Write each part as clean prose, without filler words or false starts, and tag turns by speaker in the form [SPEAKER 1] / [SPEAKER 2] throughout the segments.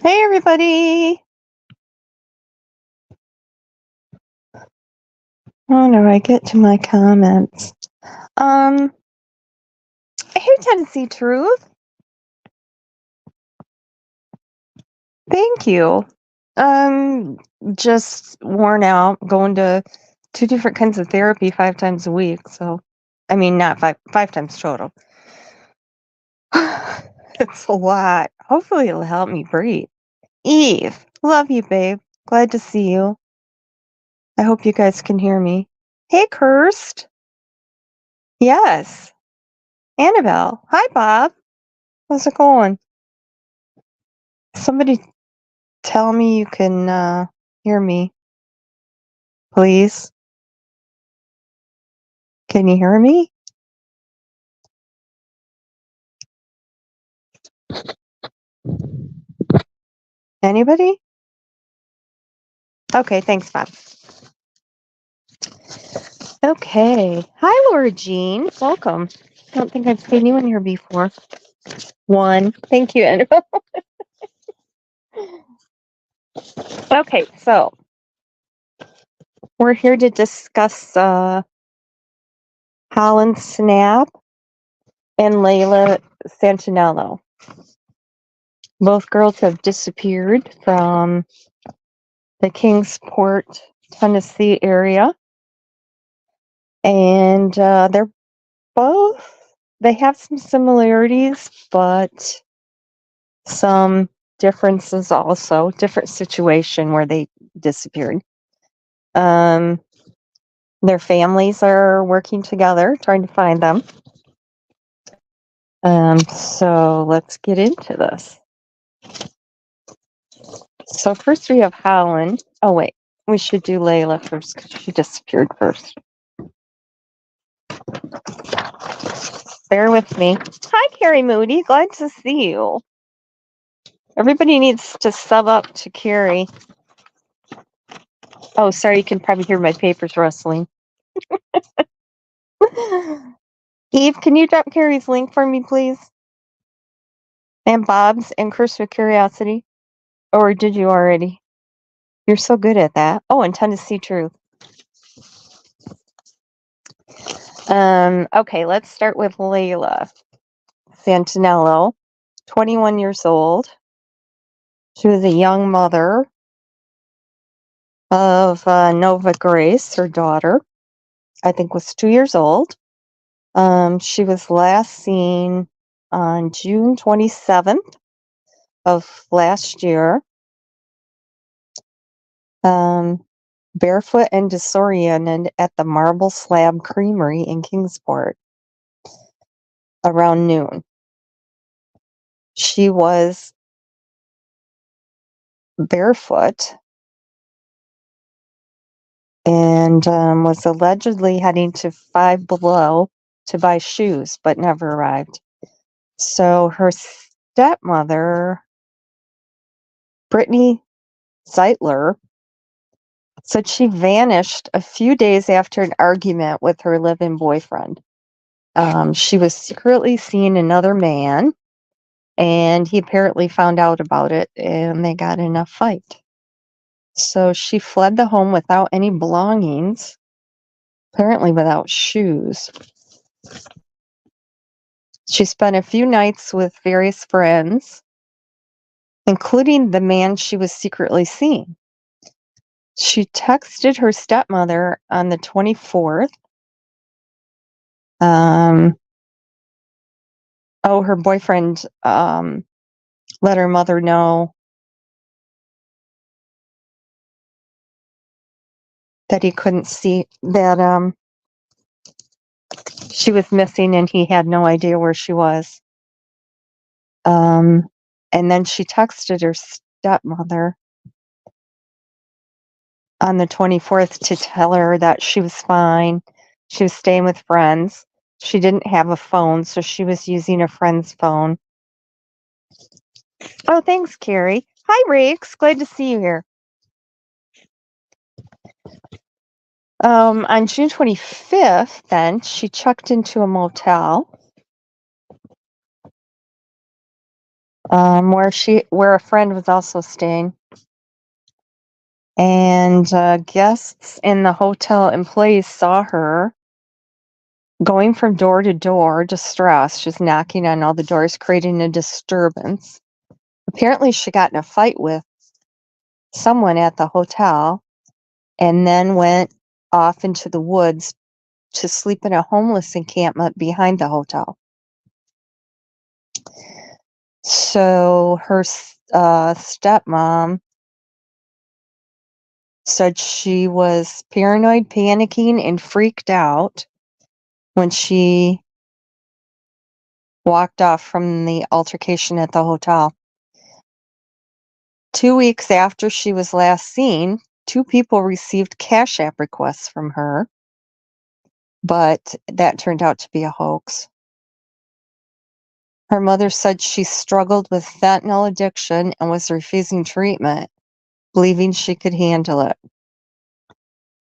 [SPEAKER 1] Hey everybody! Oh no, I get to my comments. Hey Tennessee Truth. Thank you. Just worn out, going to 2 different kinds of therapy 5 times a week. So, I mean, not five times total. It's a lot. Hopefully it'll help me breathe. Eve, love you, babe. Glad to see you. I hope you guys can hear me. Hey, Kirst. Yes. Annabelle. Hi, Bob. How's it going? Somebody tell me you can hear me, please. Can you hear me? Anybody? Okay, thanks, Bob. Okay. Hi, Laura Jean. Welcome. I don't think I've seen you in here before. One. Thank you, Annabelle. Okay, so we're here to discuss Hollynn Snapp and Layla Santanello. Both girls have disappeared from the Kingsport, Tennessee area. And they have some similarities, but some differences also. Different situation where they disappeared. Their families are working together, trying to find them. So let's get into this. So first we have Hollynn. Oh wait, we should do Layla first because she disappeared first. Bear with me. Hi, Carrie Moody. Glad to see you. Everybody needs to sub up to Carrie. Oh, sorry, you can probably hear my papers rustling. Eve, can you drop Carrie's link for me, please? And Bob's and Curse with Curiosity? Or did you already? You're so good at that. Oh, and Tennessee Truth. Okay, let's start with Layla Santanello, 21 years old. She was a young mother of Nova Grace, her daughter. I think was 2 years old. She was last seen on June 27th of last year. Barefoot and disoriented at the Marble Slab Creamery in Kingsport around noon. She was barefoot and was allegedly heading to Five Below to buy shoes, but never arrived. So her stepmother, Brittany Zeitler, said she vanished a few days after an argument with her live-in boyfriend. She was secretly seeing another man, and he apparently found out about it, and they got in a fight. So she fled the home without any belongings, apparently without shoes. She spent a few nights with various friends, including the man she was secretly seeing. She texted her stepmother on the 24th. Her boyfriend let her mother know that he couldn't see that she was missing and he had no idea where she was. And then she texted her stepmother on the 24th to tell her that she was fine. She was staying with friends. She didn't have a phone, so she was using a friend's phone. Oh, thanks, Carrie. Hi, Riggs. Glad to see you here. On June 25th, then, she checked into a motel. where a friend was also staying. And guests in the hotel employees saw her going from door to door, distressed, just knocking on all the doors, creating a disturbance. Apparently, she got in a fight with someone at the hotel and then went off into the woods to sleep in a homeless encampment behind the hotel. So her stepmom said she was paranoid, panicking, and freaked out when she walked off from the altercation at the hotel. 2 weeks after she was last seen, 2 people received Cash App requests from her, but that turned out to be a hoax. Her mother said she struggled with fentanyl addiction and was refusing treatment, believing she could handle it.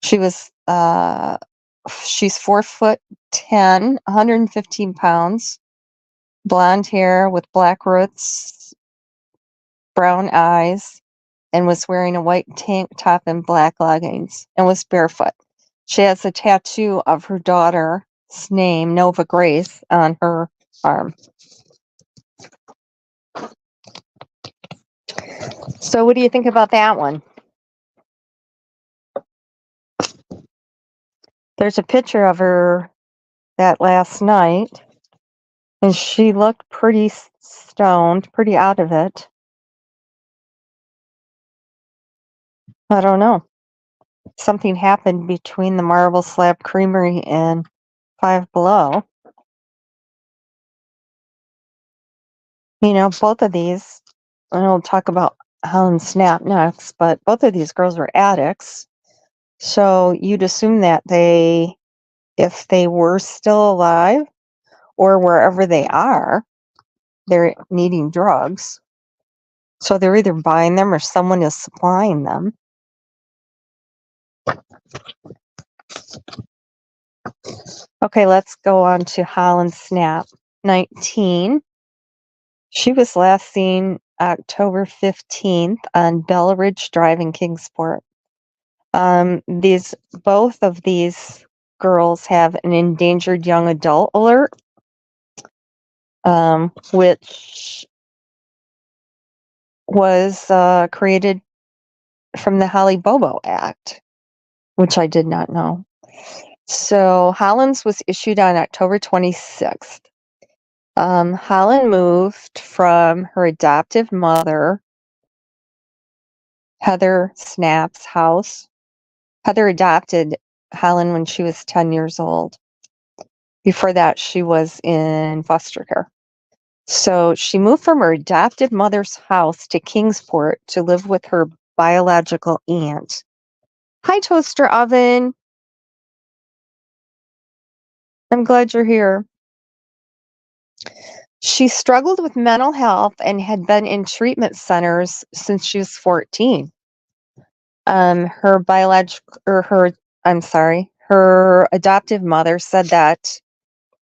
[SPEAKER 1] She's 4'10", 115 pounds, blonde hair with black roots, brown eyes, and was wearing a white tank top and black leggings, and was barefoot. She has a tattoo of her daughter's name, Nova Grace, on her arm. So what do you think about that one? There's a picture of her that last night, and she looked pretty stoned, pretty out of it. I don't know. Something happened between the Marble Slab Creamery and Five Below. You know, both of these, and we'll talk about Hollynn Snapp next, but both of these girls were addicts. So you'd assume that if they were still alive or wherever they are, they're needing drugs. So they're either buying them or someone is supplying them. Okay, let's go on to Hollynn Snapp, 19. She was last seen October 15th on Bell Ridge Drive in Kingsport. Both of these girls have an endangered young adult alert, which was created from the Holly Bobo Act, which I did not know. So Hollynn's was issued on October 26th. Hollynn moved from her adoptive mother, Heather Snapp's house. Heather adopted Hollynn when she was 10 years old. Before that, she was in foster care. So she moved from her adopted mother's house to Kingsport to live with her biological aunt. Hi, Toaster Oven. I'm glad you're here. She struggled with mental health and had been in treatment centers since she was 14. Her adoptive mother said that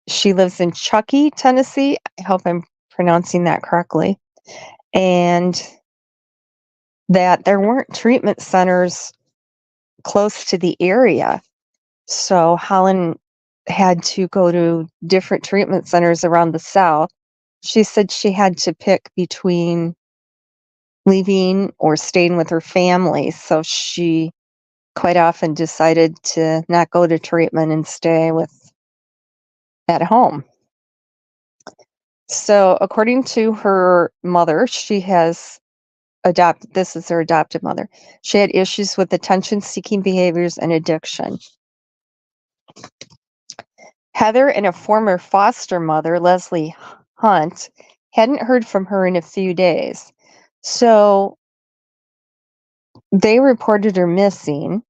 [SPEAKER 1] she lives in Chucky, Tennessee. I hope I'm pronouncing that correctly. And that there weren't treatment centers close to the area. So Hollynn had to go to different treatment centers around the South. She said she had to pick between leaving or staying with her family. So she quite often decided to not go to treatment and stay at home. So according to her mother, this is her adopted mother. She had issues with attention-seeking behaviors and addiction. Heather and a former foster mother, Leslie Hunt, hadn't heard from her in a few days. So they reported her missing.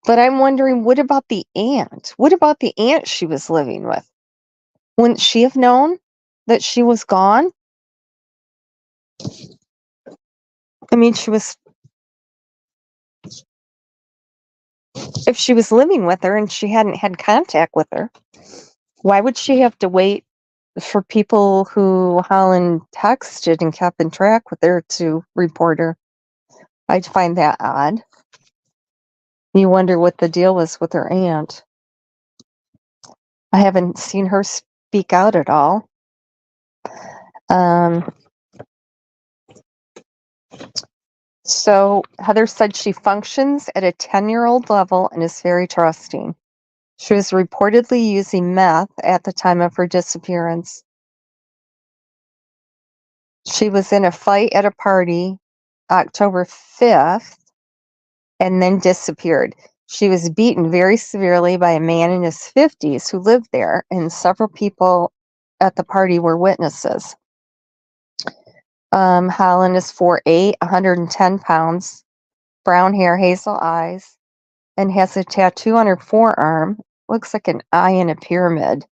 [SPEAKER 1] But I'm wondering, what about the aunt? What about the aunt she was living with? Wouldn't she have known that she was gone? I mean, if she was living with her and she hadn't had contact with her, why would she have to wait for people who Hollynn texted and kept in track with her to report her. I'd find that odd. You wonder what the deal was with her aunt. I haven't seen her speak out at all. So Heather said she functions at a 10-year-old level and is very trusting. She was reportedly using meth at the time of her disappearance. She was in a fight at a party October 5th and then disappeared. She was beaten very severely by a man in his 50s who lived there, and several people at the party were witnesses. Hollynn is 4'8", 110 pounds, brown hair, hazel eyes, and has a tattoo on her forearm. Looks like an eye in a pyramid.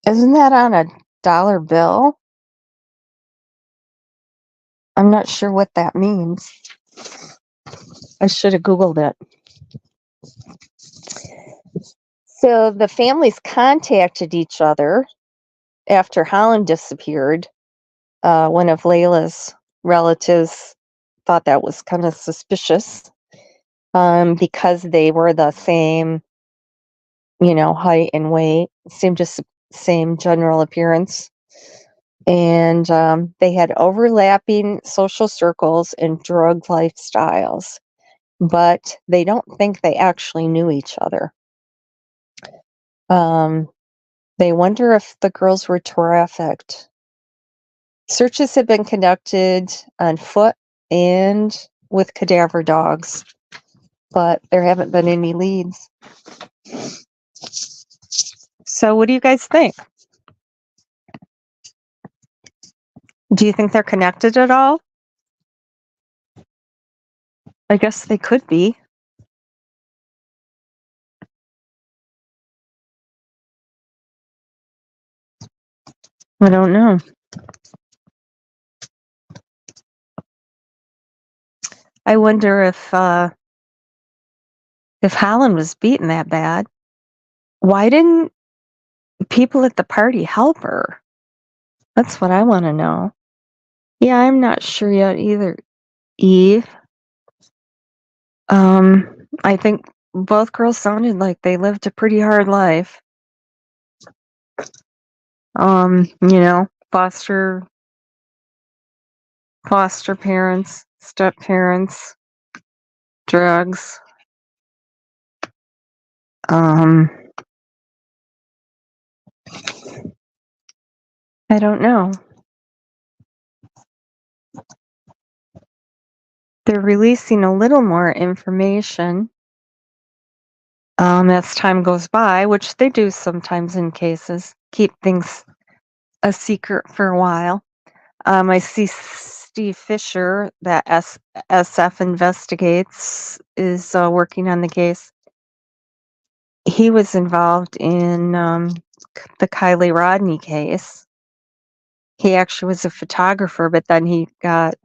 [SPEAKER 1] Isn't that on a dollar bill? I'm not sure what that means. I should have Googled it. So the families contacted each other after Hollynn disappeared. One of Layla's relatives thought that was kind of suspicious because they were the same, height and weight, same general appearance. And they had overlapping social circles and drug lifestyles, but they don't think they actually knew each other. They wonder if the girls were trafficked. Searches have been conducted on foot and with cadaver dogs, but there haven't been any leads. So what do you guys think? Do you think they're connected at all? I guess they could be. I don't know. I wonder if Hollynn was beaten that bad, why didn't people at the party help her? That's what I want to know. Yeah, I'm not sure yet either, Eve. I think both girls sounded like they lived a pretty hard life. Foster parents, step parents, drugs. I don't know. They're releasing a little more information as time goes by, which they do sometimes in cases, keep things a secret for a while. I see Steve Fisher, that SF investigates, is working on the case. He was involved in the Kylie Rodney case. He actually was a photographer, but then he got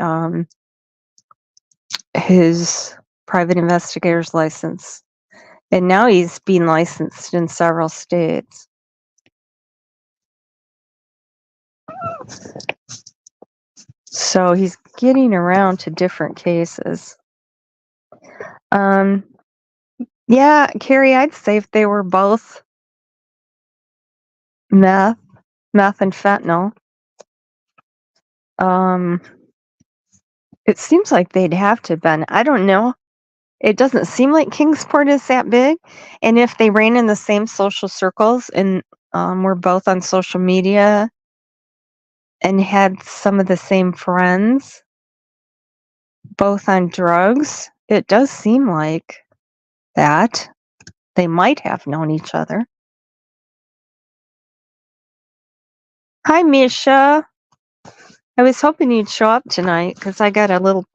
[SPEAKER 1] his private investigator's license. And now he's being licensed in several states. So he's getting around to different cases. Yeah, Carrie, I'd say if they were both meth and fentanyl, it seems like they'd have to have been. I don't know. It doesn't seem like Kingsport is that big. And if they ran in the same social circles and were both on social media and had some of the same friends, both on drugs, it does seem like that. They might have known each other. Hi, Misha. I was hoping you'd show up tonight because I got a little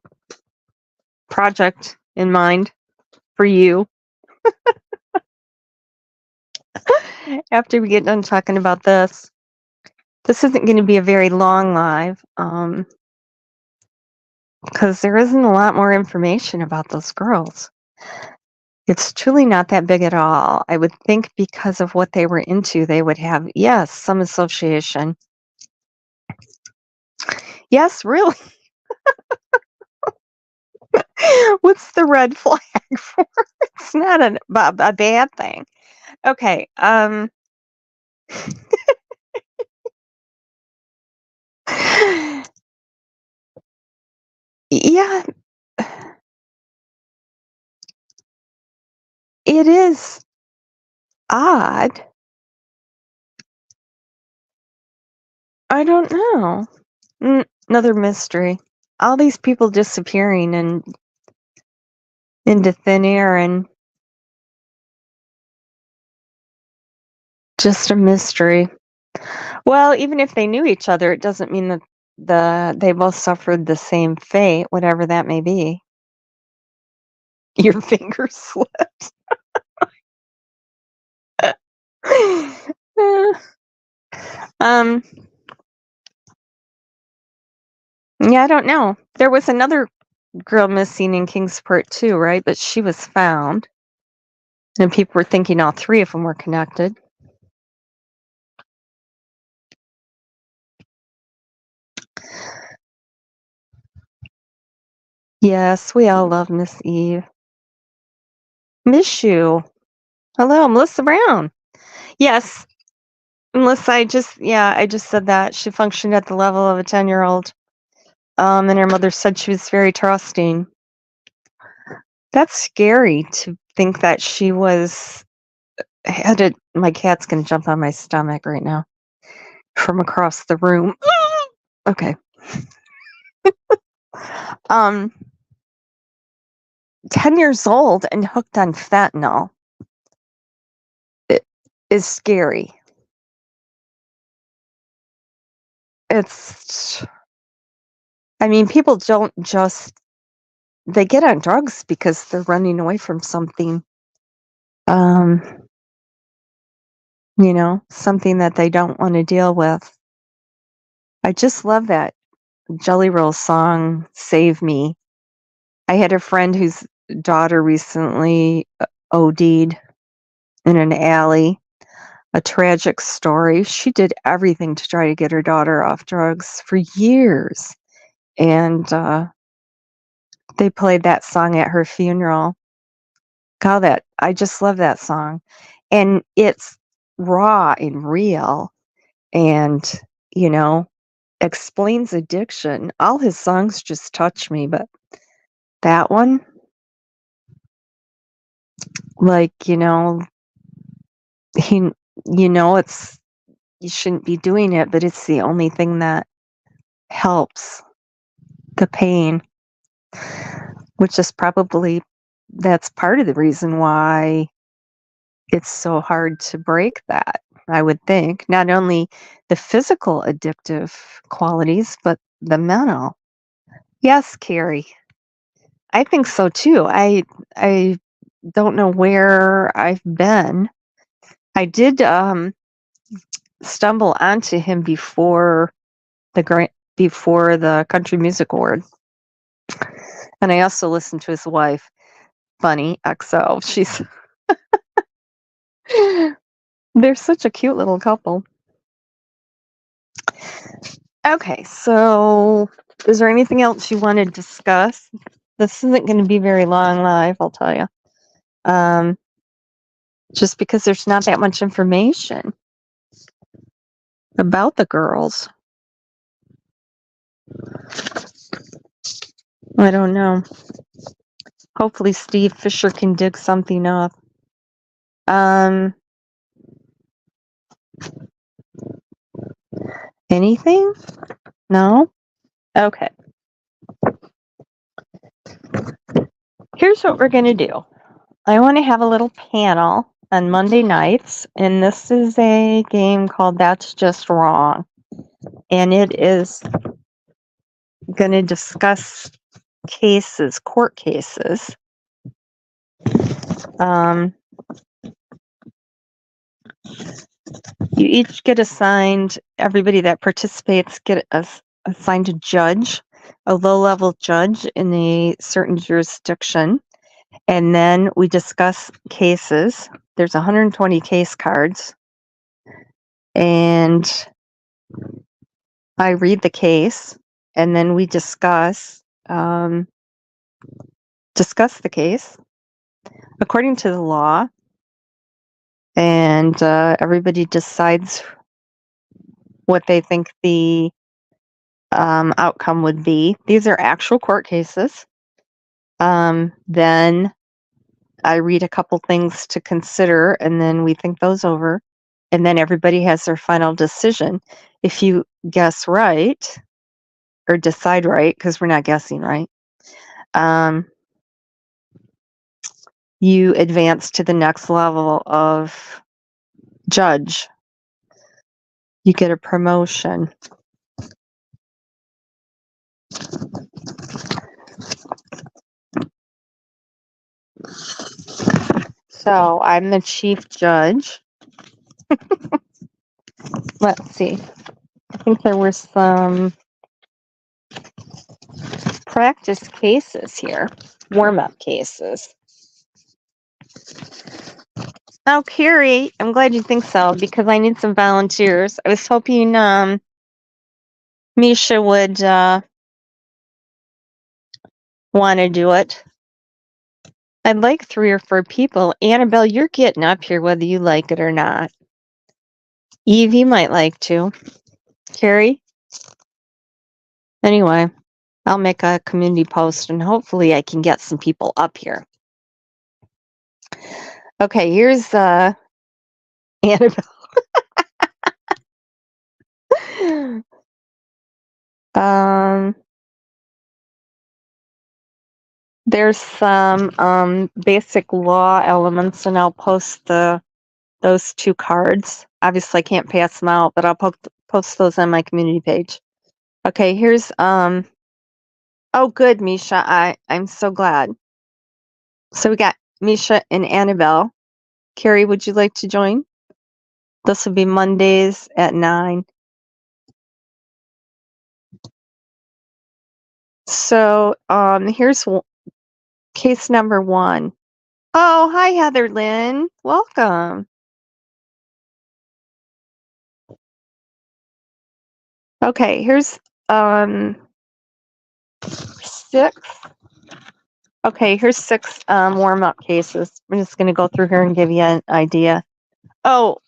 [SPEAKER 1] project in mind for you. After we get done talking about this isn't going to be a very long live because there isn't a lot more information about those girls. It's truly not that big at all. I would think because of what they were into, they would have, yes, some association. Yes, really. What's the red flag for? It's not a bad thing. Okay. Yeah, it is odd. I don't know. Another mystery. All these people disappearing and into thin air and just a mystery. Well, even if they knew each other, it doesn't mean that they both suffered the same fate, whatever that may be. Your finger slipped. um, yeah, I don't know. There was another girl missing in Kingsport too, right? But she was found, and people were thinking all three of them were connected. Yes, we all love Miss Eve. Miss you. Hello, Melissa Brown. Yes, Melissa, I just said that. She functioned at the level of a 10-year-old. And her mother said she was very trusting. That's scary to think that she was headed. My cat's gonna jump on my stomach right now from across the room. Okay. Um, 10 years old and hooked on fentanyl. It is scary. I mean, people don't just, they get on drugs because they're running away from something, um, something that they don't want to deal with. I just love that Jelly Roll song, Save Me. I had a friend whose daughter recently OD'd in an alley. A tragic story. She did everything to try to get her daughter off drugs for years. And they played that song at her funeral. God, I just love that song. And it's raw and real and, explains addiction. All his songs just touch me, but that one, like, he, it's, you shouldn't be doing it, but it's the only thing that helps the pain, which is probably, that's part of the reason why it's so hard to break that. I would think not only the physical addictive qualities, but the mental. Yes, Carrie, I think so too. I don't know where I've been. I did stumble onto him before the Country Music Award, and I also listened to his wife, Bunny XO. They're such a cute little couple. Okay, so is there anything else you want to discuss? This isn't going to be very long live, I'll tell you. Just because there's not that much information about the girls. I don't know. Hopefully Steve Fisher can dig something up. Anything? No? Okay. Here's what we're going to do. I want to have a little panel on Monday nights, and this is a game called That's Just Wrong. And it is going to discuss court cases. You each get assigned, everybody that participates get assigned a judge, a low-level judge in a certain jurisdiction. And then we discuss cases. There's 120 case cards. And I read the case, and then we discuss the case according to the law, and everybody decides what they think the outcome would be. These are actual court cases. Then I read a couple things to consider, and then we think those over, and then everybody has their final decision. If you guess right, or decide right, because we're not guessing right, you advance to the next level of judge. You get a promotion. So I'm the chief judge. Let's see. I think there were some practice cases here, warm-up cases. Oh, Carrie, I'm glad you think so, because I need some volunteers. I was hoping Misha would want to do it. I'd like 3 or 4 people. Annabelle, you're getting up here whether you like it or not. Evie might like to. Carrie? Anyway, I'll make a community post and hopefully I can get some people up here. Okay, here's Annabelle. There's some basic law elements, and I'll post those 2 cards. Obviously, I can't pass them out, but I'll post those on my community page. Okay, here's oh, good, Misha. I'm so glad. So we got Misha and Annabelle. Carrie, would you like to join? This will be Mondays at 9. So here's case number 1. Oh, hi, Heather Lynn. Welcome. Okay, here's 6. Okay, here's 6 warm-up cases. I'm just going to go through here and give you an idea. Oh,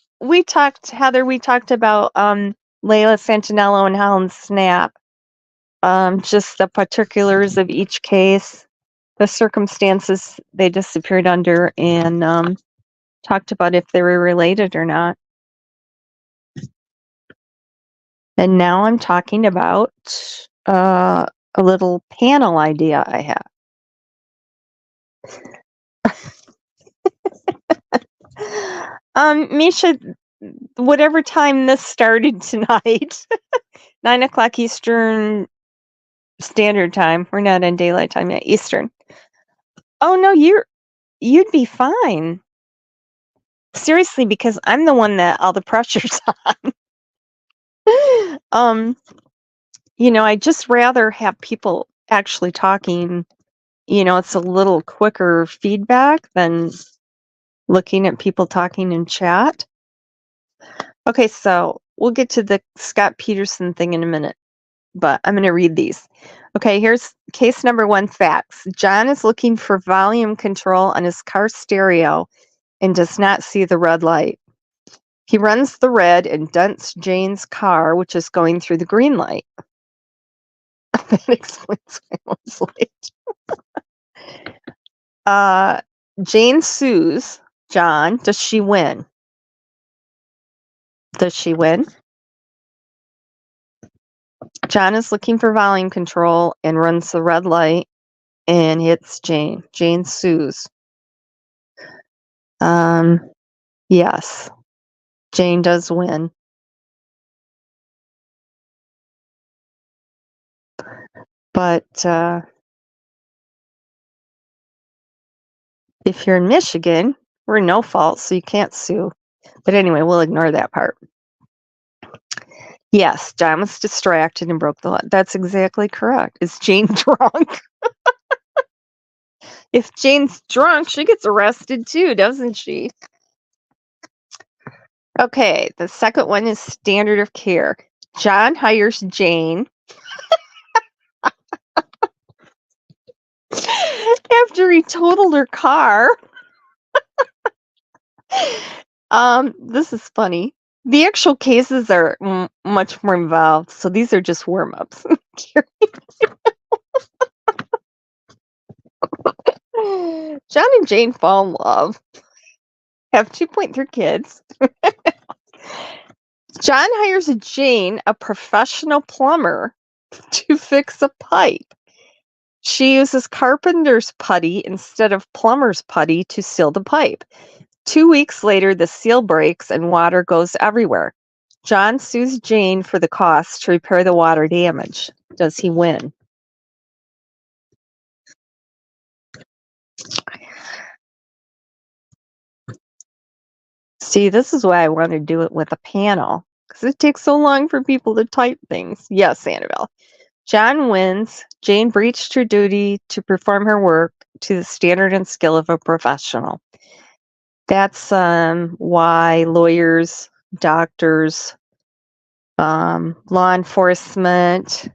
[SPEAKER 1] Heather, we talked about Layla, Santanello, and Hollynn Snapp. Just the particulars of each case, the circumstances they disappeared under, and talked about if they were related or not. And now I'm talking about a little panel idea I have. Misha, whatever time this started tonight, 9:00 Eastern Standard Time. We're not in daylight time yet, Eastern. Oh no, you'd be fine. Seriously, because I'm the one that all the pressure's on. I'd just rather have people actually talking. It's a little quicker feedback than looking at people talking in chat. Okay, so we'll get to the Scott Peterson thing in a minute, but I'm going to read these. Okay, here's case number 1, facts. John is looking for volume control on his car stereo and does not see the red light. He runs the red and dents Jane's car, which is going through the green light. That explains why I was late. Jane sues John. Does she win? Does she win? John is looking for volume control and runs the red light and hits Jane. Jane sues. Yes. Jane does win. But if you're in Michigan, we're no fault, so you can't sue. But anyway, we'll ignore that part. Yes, John was distracted and broke the law. That's exactly correct. Is Jane drunk? If Jane's drunk, she gets arrested too, doesn't she? Okay, the second one is standard of care. John hires Jane after he totaled her car. This is funny. The actual cases are much more involved, so these are just warm-ups. John and Jane fall in love, have 2.3 kids. John hires Jane, a professional plumber, to fix a pipe. She uses carpenter's putty instead of plumber's putty to seal the pipe. 2 weeks later, the seal breaks and water goes everywhere. John sues Jane for the cost to repair the water damage. Does he win? See, this is why I want to do it with a panel, because it takes so long for people to type things. Yes, Annabelle. John wins. Jane breached her duty to perform her work to the standard and skill of a professional. That's why lawyers, doctors, law enforcement,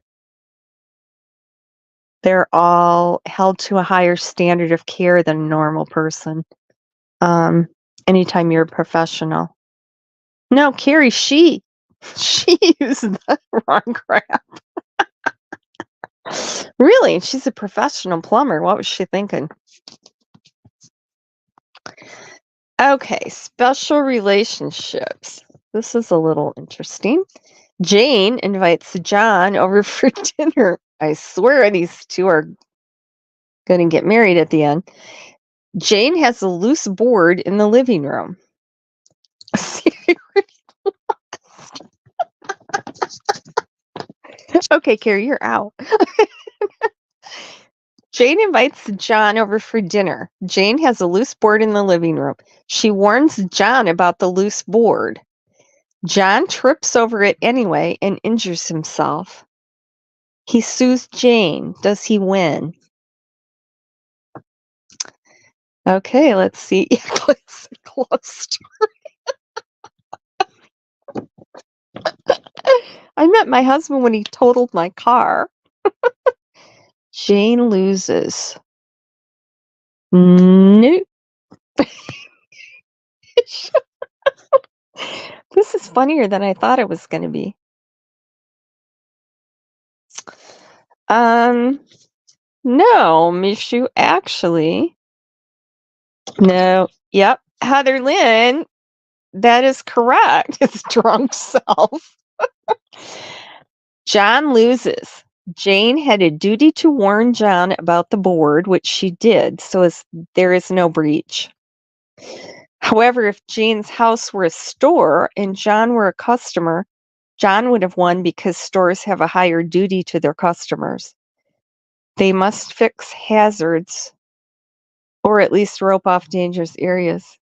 [SPEAKER 1] they're all held to a higher standard of care than a normal person. Anytime you're a professional. No, Carrie, she used the wrong crap. Really? She's a professional plumber. What was she thinking? Okay, special relationships. This is a little interesting. Jane invites John over for dinner. I swear these two are going to get married at the end. Jane has a loose board in the living room. Okay, Carrie, you're out. Jane invites John over for dinner. Jane has a loose board in the living room. She warns John about the loose board. John trips over it anyway and injures himself. He sues Jane. Does he win? Okay, let's see. Close. I met my husband when he totaled my car. Jane loses. Nope. This is funnier than I thought it was going to be. No, Mishu, actually. No. Yep. Heather Lynn, that is correct. His drunk self. John loses. Jane had a duty to warn John about the board, which she did, so there is no breach. However, if Jane's house were a store and John were a customer, John would have won because stores have a higher duty to their customers. They must fix hazards or at least rope off dangerous areas.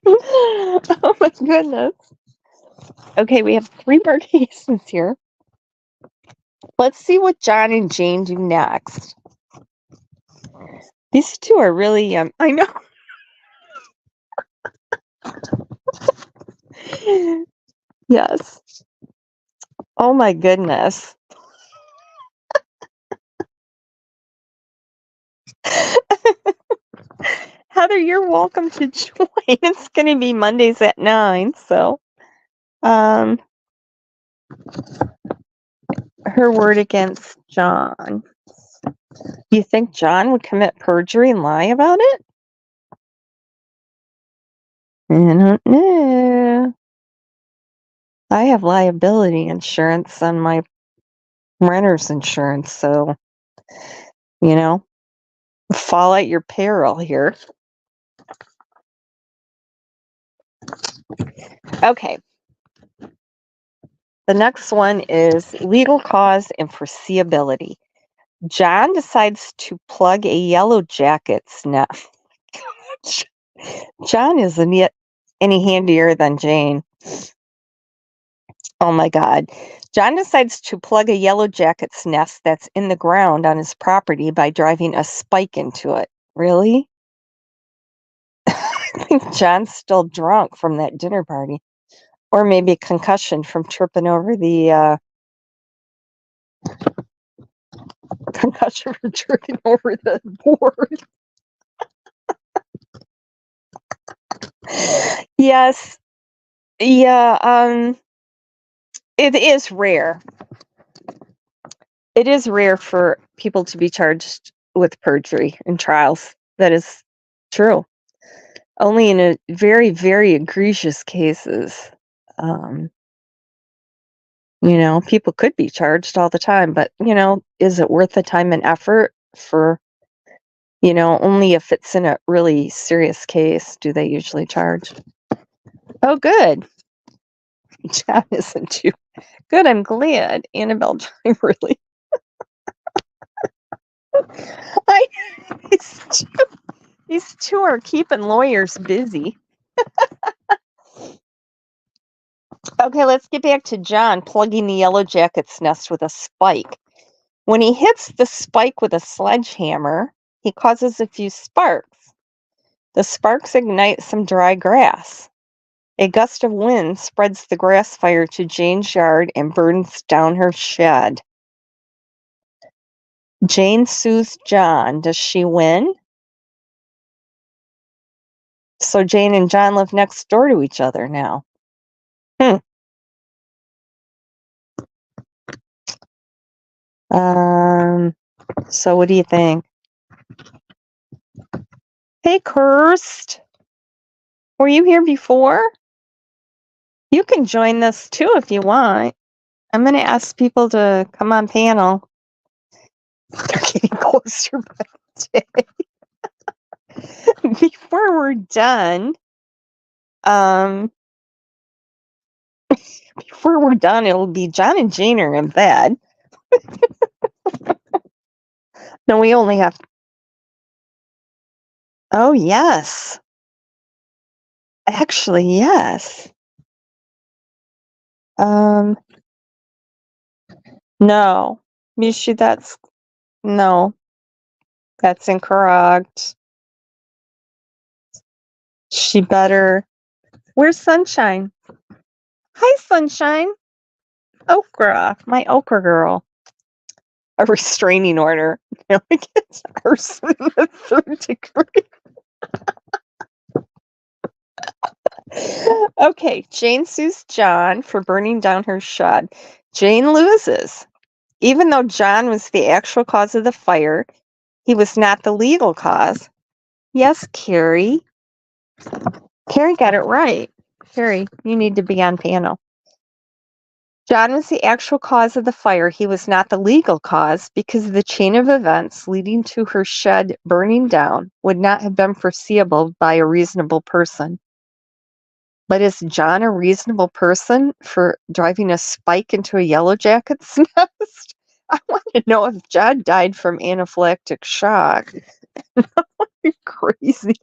[SPEAKER 1] Oh my goodness. Okay, we have 3 more cases here. Let's see what John and Jane do next. These two are really, I know. Yes. Oh my goodness. Heather, you're welcome to join. It's going to be Mondays at 9, so her word against John. You think John would commit perjury and lie about it? I don't know. I have liability insurance on my renter's insurance, so, fall at your peril here. Okay. The next one is legal cause and foreseeability. John decides to plug a yellow jacket snap. John isn't yet any handier than Jane. Oh my God. John decides to plug a yellow jacket's nest that's in the ground on his property by driving a spike into it. Really? I think John's still drunk from that dinner party. Or maybe a concussion from tripping over the concussion from tripping over the board. Yes. Yeah, it is rare. It is rare for people to be charged with perjury in trials. That is true. Only in a very, very egregious cases. Um, people could be charged all the time, but, is it worth the time and effort for, only if it's in a really serious case do they usually charge. Oh, good. John isn't too good. I'm glad. Annabelle, really. I, these two are keeping lawyers busy. Okay, let's get back to John plugging the yellow jacket's nest with a spike. When he hits the spike with a sledgehammer, he causes a few sparks. The sparks ignite some dry grass. A gust of wind spreads the grass fire to Jane's yard and burns down her shed. Jane sues John. Does she win? So Jane and John live next door to each other now. So what do you think? Hey, Kirst. Were you here before? You can join this too if you want. I'm going to ask people to come on panel. They're getting closer by the day. Before we're done, it'll be John and Jane are in bed. No, we only have. Oh, yes. Actually, yes. No. Mishi, no. That's incorrect. She better. Where's Sunshine? Hi, Sunshine. Okra, my okra girl. A restraining order. It's arson in the third degree. Okay, Jane sues John for burning down her shed. Jane loses. Even though John was the actual cause of the fire, he was not the legal cause. Yes, Carrie. Carrie got it right. Carrie, you need to be on panel. John was the actual cause of the fire. He was not the legal cause because the chain of events leading to her shed burning down would not have been foreseeable by a reasonable person. But is John a reasonable person for driving a spike into a yellow jacket's nest? I want to know if John died from anaphylactic shock. You're crazy.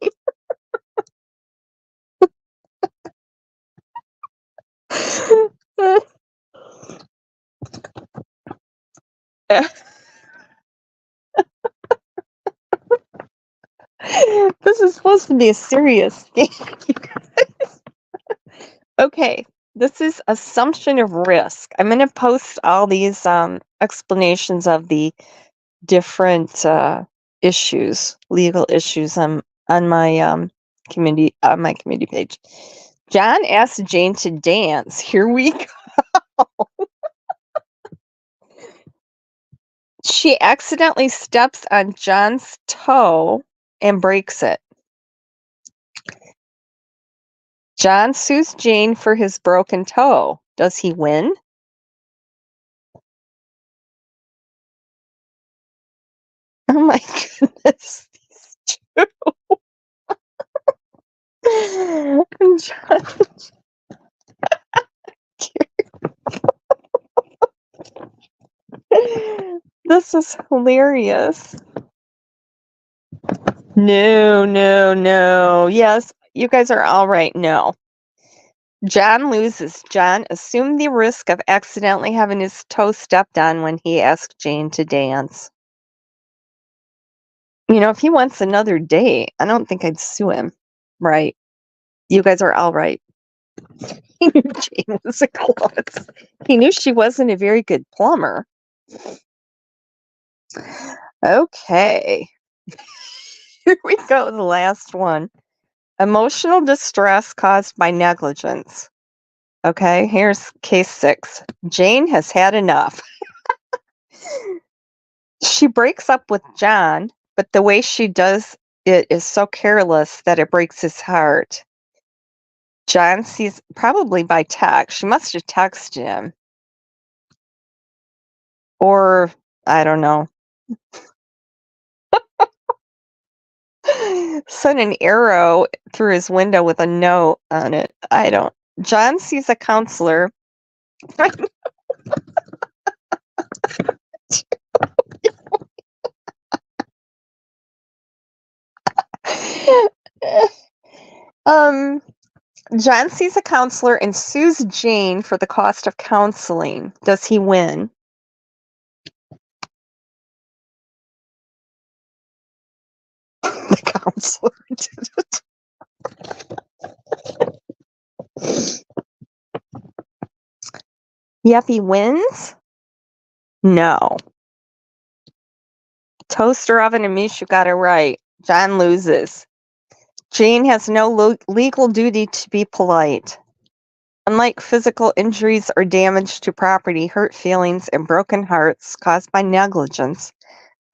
[SPEAKER 1] This is supposed to be a serious game, you guys. Okay, this is assumption of risk. I'm going to post all these explanations of the different issues, legal issues, on my community page. John asked Jane to dance. Here we go. She accidentally steps on John's toe and breaks it. John sues Jane for his broken toe. Does he win? Oh my goodness, these two. John. This is hilarious. No. Yes, you guys are all right. No. John loses. John assumed the risk of accidentally having his toe stepped on when he asked Jane to dance. If he wants another date, I don't think I'd sue him. Right. You guys are all right. He knew Jane was a klutz. He knew she wasn't a very good plumber. Okay. Here we go, the last one. Emotional distress caused by negligence. Okay, here's case 6. Jane has had enough. She breaks up with John, but the way she does it is so careless that it breaks his heart. John sees, probably by text. She must have texted him. Or, I don't know. Sent an arrow through his window with a note on it. John sees a counselor. John sees a counselor and sues Jane for the cost of counseling. Does he win? The counselor did it. Yep, he wins? No. Toaster oven and Mishu got it right. John loses. Jane has no legal duty to be polite. Unlike physical injuries or damage to property, hurt feelings and broken hearts caused by negligence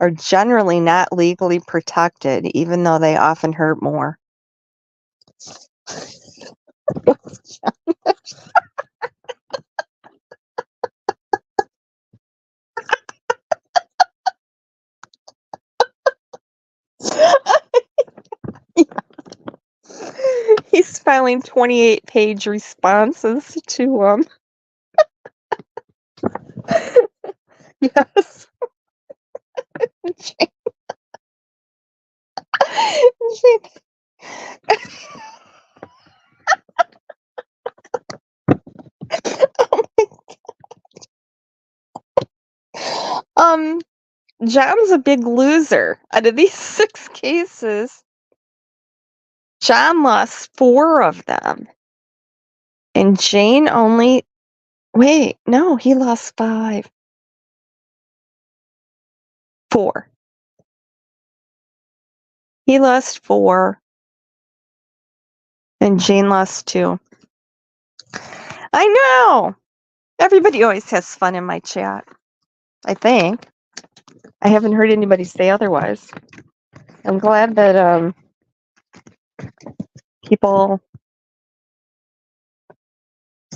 [SPEAKER 1] are generally not legally protected, even though they often hurt more. He's filing 28-page responses to them. Yes. John's a big loser. Out of these 6 cases, John lost 4 of them. And Jane only... Wait, no, he lost 5. 4. He lost 4. And Jane lost 2. I know! Everybody always has fun in my chat. I think. I haven't heard anybody say otherwise. I'm glad that people...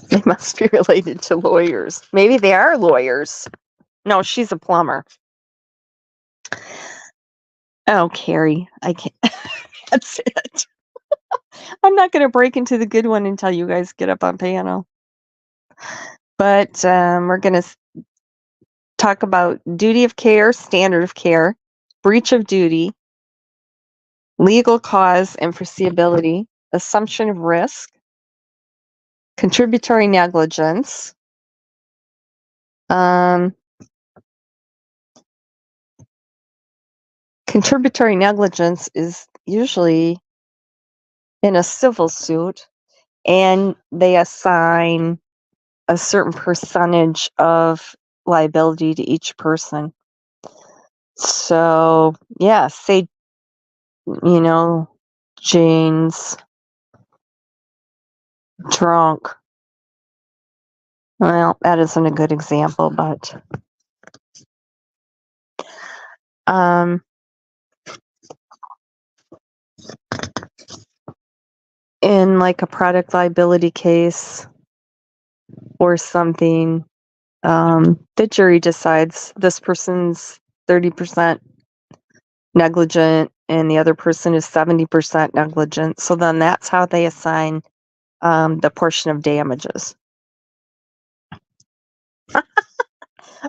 [SPEAKER 1] They must be related to lawyers. Maybe they are lawyers. No, she's a plumber. Oh, Carrie, I can't. That's it. I'm not going to break into the good one until you guys get up on panel. But we're going to talk about duty of care, standard of care, breach of duty, legal cause and foreseeability, assumption of risk, contributory negligence, contributory negligence is usually in a civil suit, and they assign a certain percentage of liability to each person. So, yeah, say, Jane's drunk. Well, that isn't a good example, but in like a product liability case or something, the jury decides this person's 30% negligent and the other person is 70% negligent. So then that's how they assign the portion of damages.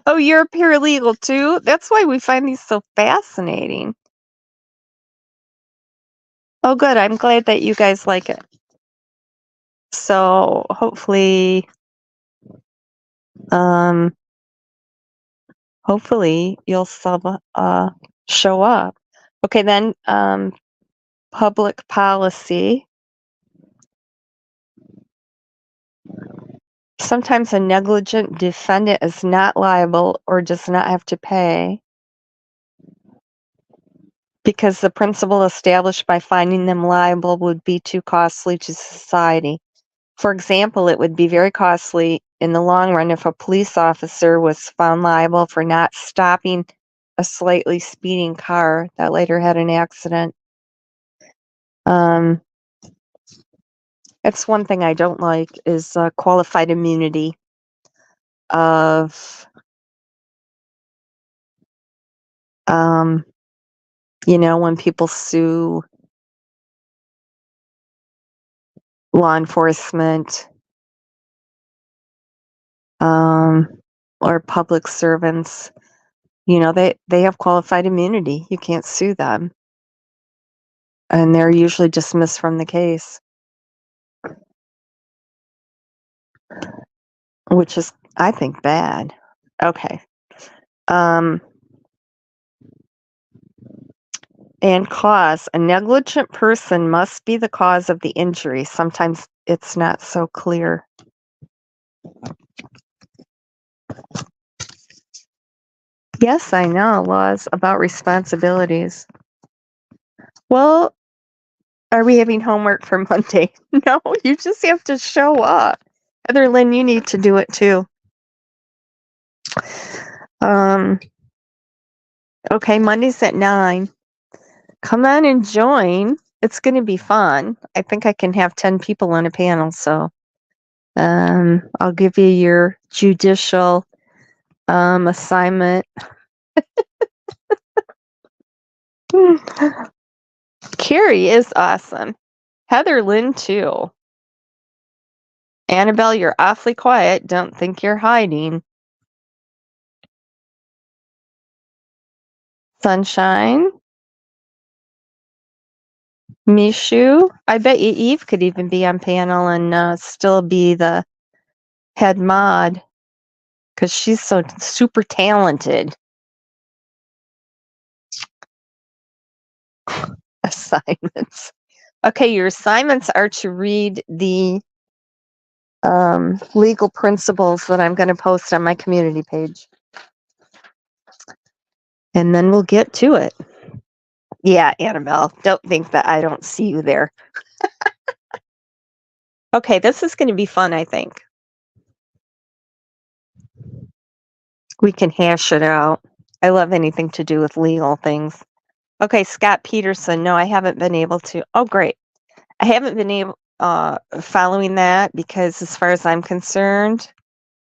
[SPEAKER 1] Oh, you're a paralegal too? That's why we find these so fascinating. Oh, good. I'm glad that you guys like it. So hopefully you'll show up. Okay, then public policy. Sometimes a negligent defendant is not liable or does not have to pay because the principle established by finding them liable would be too costly to society. For example, it would be very costly in the long run if a police officer was found liable for not stopping a slightly speeding car that later had an accident. That's one thing I don't like is qualified immunity of, when people sue law enforcement, or public servants, they have qualified immunity. You can't sue them. And they're usually dismissed from the case, which is, I think, bad. Okay. And cause. A negligent person must be the cause of the injury. Sometimes it's not so clear. Yes, I know. Laws about responsibilities. Well, are we having homework for Monday? No, you just have to show up. Heather Lynn, you need to do it too. Okay, Monday's at 9. Come on and join. It's going to be fun. I think I can have 10 people on a panel, so I'll give you your judicial assignment. Carrie is awesome. Heather Lynn, too. Annabelle, you're awfully quiet. Don't think you're hiding. Sunshine. Mishu. I bet you Eve could even be on panel and still be the head mod because she's so super talented. Assignments. Okay, your assignments are to read the legal principles that I'm going to post on my community page. And then we'll get to it. Yeah, Annabelle, don't think that I don't see you there. Okay, this is going to be fun, I think. We can hash it out. I love anything to do with legal things. Okay, Scott Peterson. No, I haven't been able to. Oh, great. I haven't been able following that because as far as I'm concerned,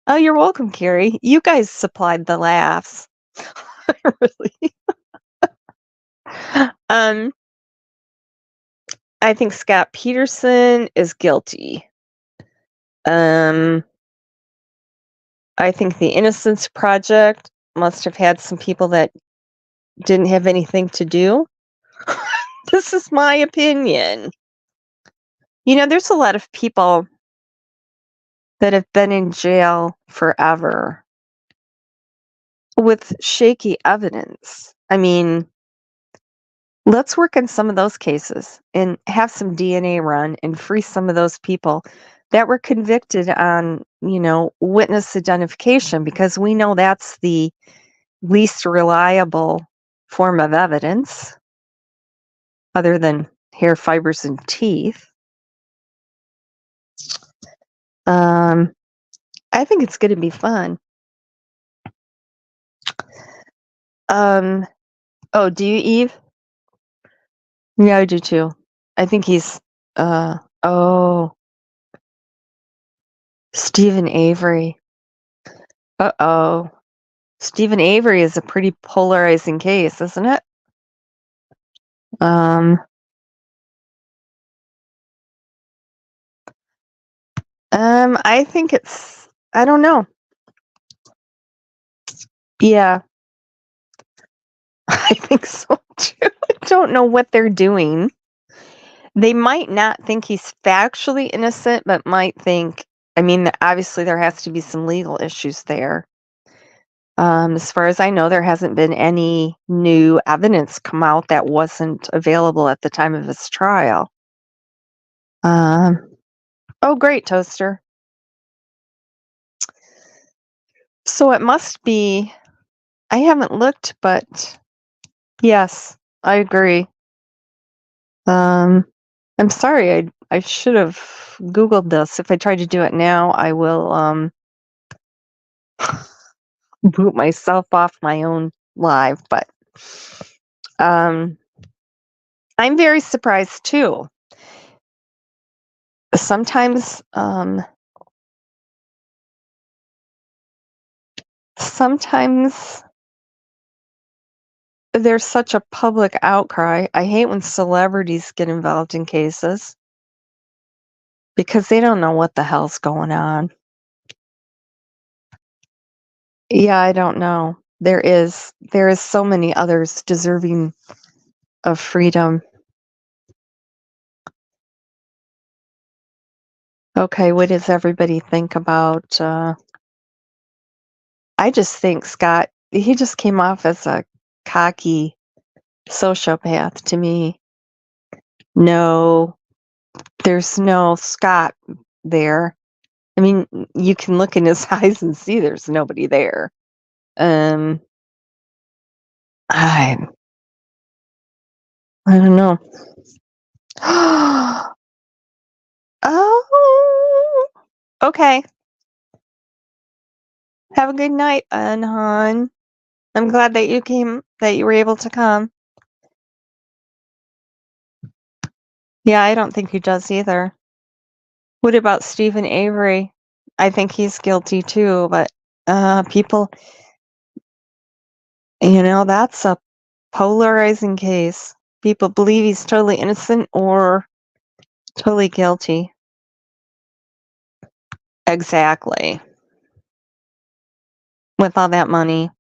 [SPEAKER 1] oh, you're welcome, Carrie. You guys supplied the laughs. Really. I think Scott Peterson is guilty. I think the Innocence Project must have had some people that didn't have anything to do. This is my opinion. There's a lot of people that have been in jail forever with shaky evidence. I mean, let's work on some of those cases and have some DNA run and free some of those people that were convicted on, witness identification, because we know that's the least reliable form of evidence other than hair fibers and teeth. I think it's going to be fun. Oh, do you, Eve? Yeah, I do too. I think he's, Stephen Avery. Uh-oh. Stephen Avery is a pretty polarizing case, isn't it? I think I don't know. Yeah. I think so too. I don't know what they're doing. They might not think he's factually innocent, but might think, I mean, obviously there has to be some legal issues there. As far as I know, there hasn't been any new evidence come out that wasn't available at the time of his trial. Oh, great, Toaster. So it must be, I haven't looked, but yes, I agree. I'm sorry, I should have Googled this. If I try to do it now, I will boot myself off my own live, but I'm very surprised too. Sometimes sometimes there's such a public outcry. I hate when celebrities get involved in cases because they don't know what the hell's going on. Yeah, I don't know. There is so many others deserving of freedom. Okay, what does everybody think about I just think Scott, he just came off as a cocky sociopath to me. No, there's no Scott there. I mean, you can look in his eyes and see there's nobody there. Um, I I don't know. Oh, okay. Have a good night, hon. I'm glad that you were able to come. Yeah, I don't think he does either. What about Stephen Avery? I think he's guilty too, but people, that's a polarizing case. People believe he's totally innocent or totally guilty. Exactly. With all that money.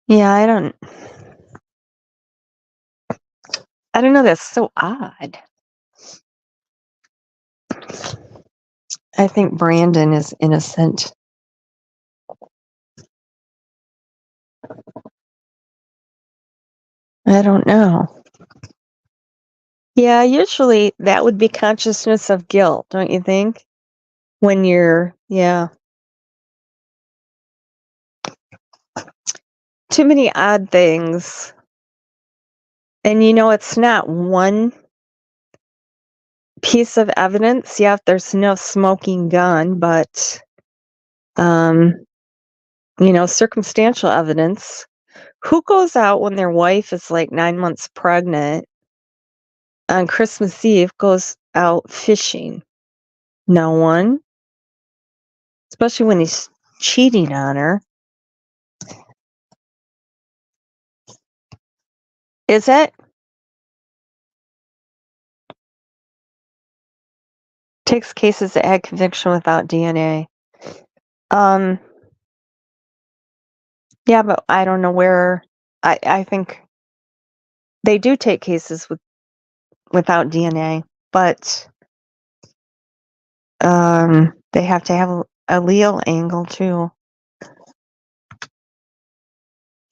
[SPEAKER 1] Yeah, I don't know, that's so odd. I think Brandon is innocent. I don't know. Yeah, usually that would be consciousness of guilt, don't you think? When yeah. Too many odd things. And it's not one piece of evidence. Yeah, there's no smoking gun, but circumstantial evidence. Who goes out when their wife is like 9 months pregnant on Christmas Eve, goes out fishing? No one. Especially when he's cheating on her. Is it? Takes cases that had conviction without DNA. Yeah, but I don't know where. I think they do take cases without DNA, but they have to have a Leo angle too.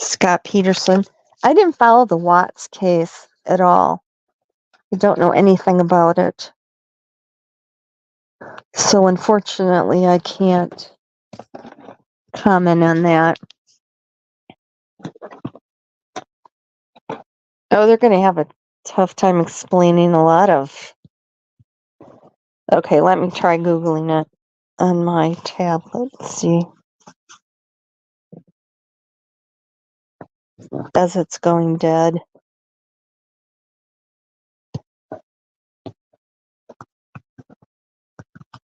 [SPEAKER 1] Scott Peterson. I didn't follow the Watts case at all. I don't know anything about it. So unfortunately, I can't comment on that. Oh, they're going to have a tough time explaining a lot of. Okay, let me try Googling it on my tablet. Let's see. As it's going dead.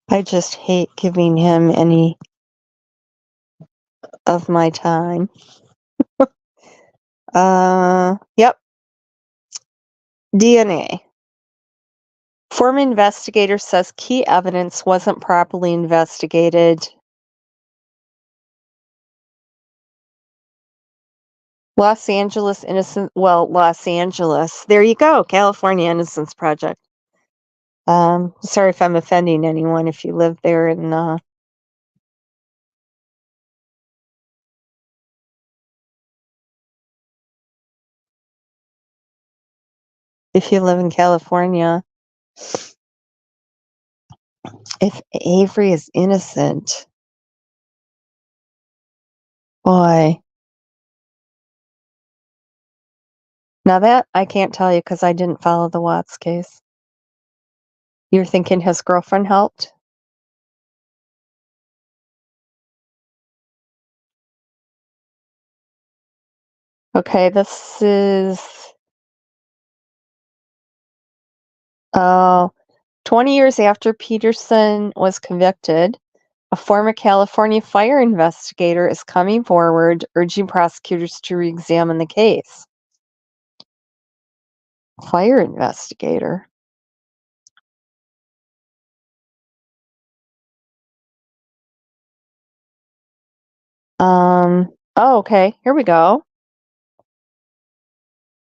[SPEAKER 1] I just hate giving him any of my time. Yep. DNA. Former investigator says key evidence wasn't properly investigated. Los Angeles Los Angeles. There you go. California Innocence Project. Sorry if I'm offending anyone if you live there if you live in California. If Avery is innocent, boy. Now that I can't tell you because I didn't follow the Watts case. You're thinking his girlfriend helped? Okay, this is 20 years after Peterson was convicted, a former California fire investigator is coming forward, urging prosecutors to re-examine the case. Fire investigator? Okay, here we go.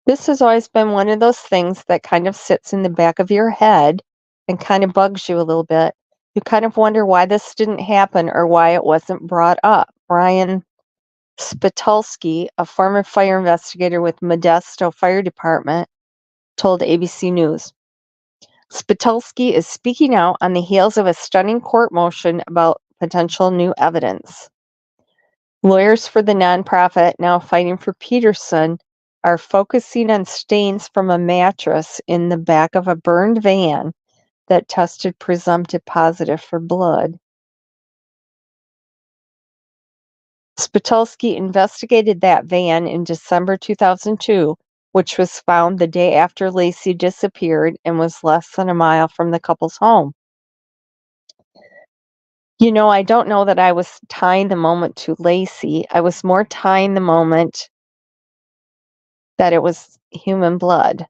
[SPEAKER 1] This has always been one of those things that kind of sits in the back of your head and kind of bugs you a little bit. You kind of wonder why this didn't happen or why it wasn't brought up. Brian Spitulski, a former fire investigator with Modesto Fire Department, told ABC News. Spitulski is speaking out on the heels of a stunning court motion about potential new evidence. Lawyers for the nonprofit now fighting for Peterson are focusing on stains from a mattress in the back of a burned van that tested presumptive positive for blood. Spitulski investigated that van in December 2002, which was found the day after Lacey disappeared and was less than a mile from the couple's home. You know, I don't know that I was tying the moment to Lacey. I was more tying the moment that it was human blood.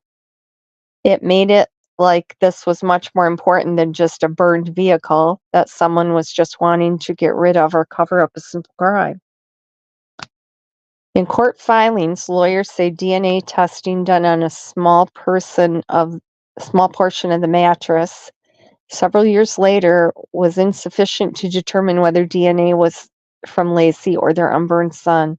[SPEAKER 1] It made it like this was much more important than just a burned vehicle that someone was just wanting to get rid of or cover up a simple crime. In court filings, lawyers say DNA testing done on a small portion of the mattress several years later was insufficient to determine whether DNA was from Lacey or their unburned son.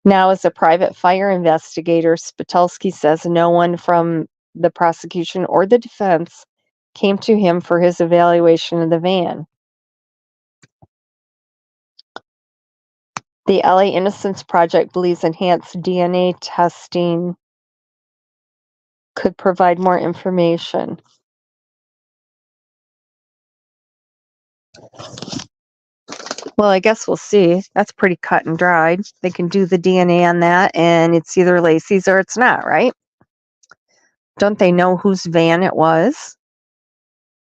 [SPEAKER 1] Now, as a private fire investigator, Spitulski says no one from the prosecution or the defense came to him for his evaluation of the van. The LA Innocence Project believes enhanced DNA testing could provide more information. Well, I guess we'll see. That's pretty cut and dried. They can do the DNA on that, and it's either Lacey's or it's not, right? Don't they know whose van it was?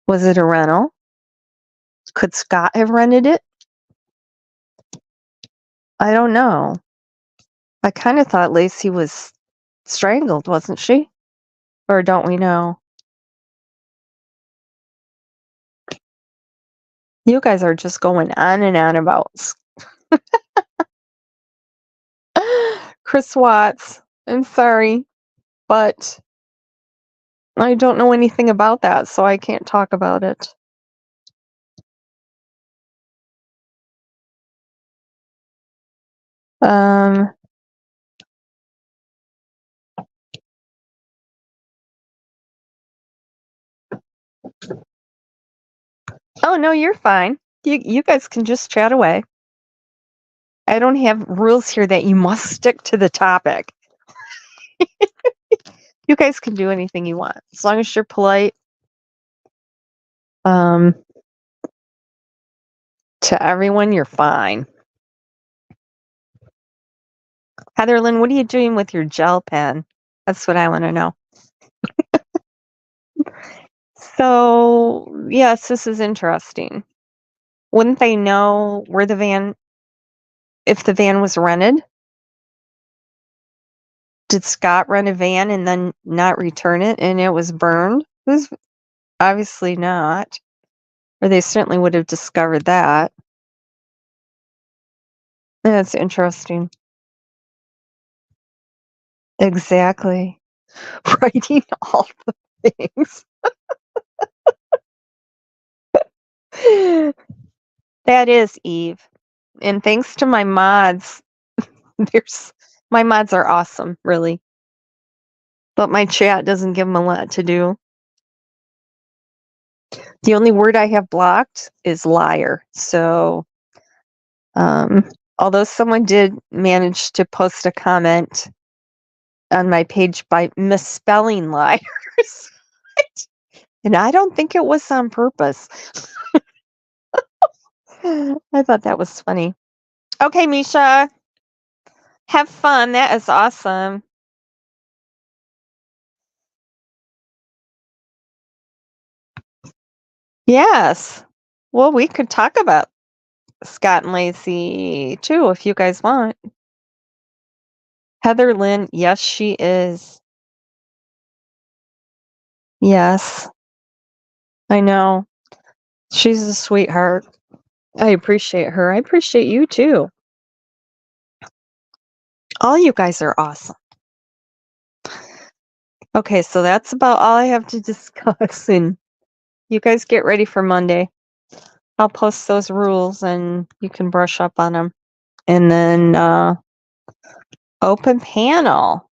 [SPEAKER 1] Was it a rental? Could Scott have rented it? I don't know. I kind of thought Lacey was strangled, wasn't she? Or don't we know? You guys are just going on and on about Chris Watts. I'm sorry, but I don't know anything about that, so I can't talk about it. Oh no, you're fine. You guys can just chat away. I don't have rules here that you must stick to the topic. You guys can do anything you want as long as you're polite. To everyone, you're fine. Heatherlyn, what are you doing with your gel pen? That's what I want to know. So, yes, this is interesting. Wouldn't they know where if the van was rented? Did Scott rent a van and then not return it and it was burned? Who's obviously not. Or they certainly would have discovered that. That's interesting. Exactly. Writing all the things. That is Eve. And thanks to my mods, there's my mods are awesome, really. But my chat doesn't give them a lot to do. The only word I have blocked is liar. So, although someone did manage to post a comment on my page by misspelling liars, and I don't think it was on purpose. I thought that was funny. Okay, Misha, have fun. That is awesome. Yes. Well, we could talk about Scott and Lacey too, if you guys want. Heather Lynn, yes, she is. Yes, I know. She's a sweetheart. I appreciate her. I appreciate you too. All you guys are awesome. Okay, so that's about all I have to discuss. And you guys get ready for Monday. I'll post those rules and you can brush up on them. And then open panel.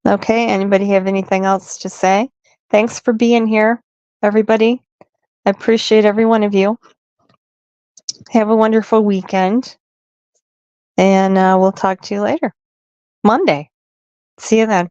[SPEAKER 1] Okay, anybody have anything else to say? Thanks for being here, everybody. I appreciate every one of you. Have a wonderful weekend. And we'll talk to you later. Monday. See you then.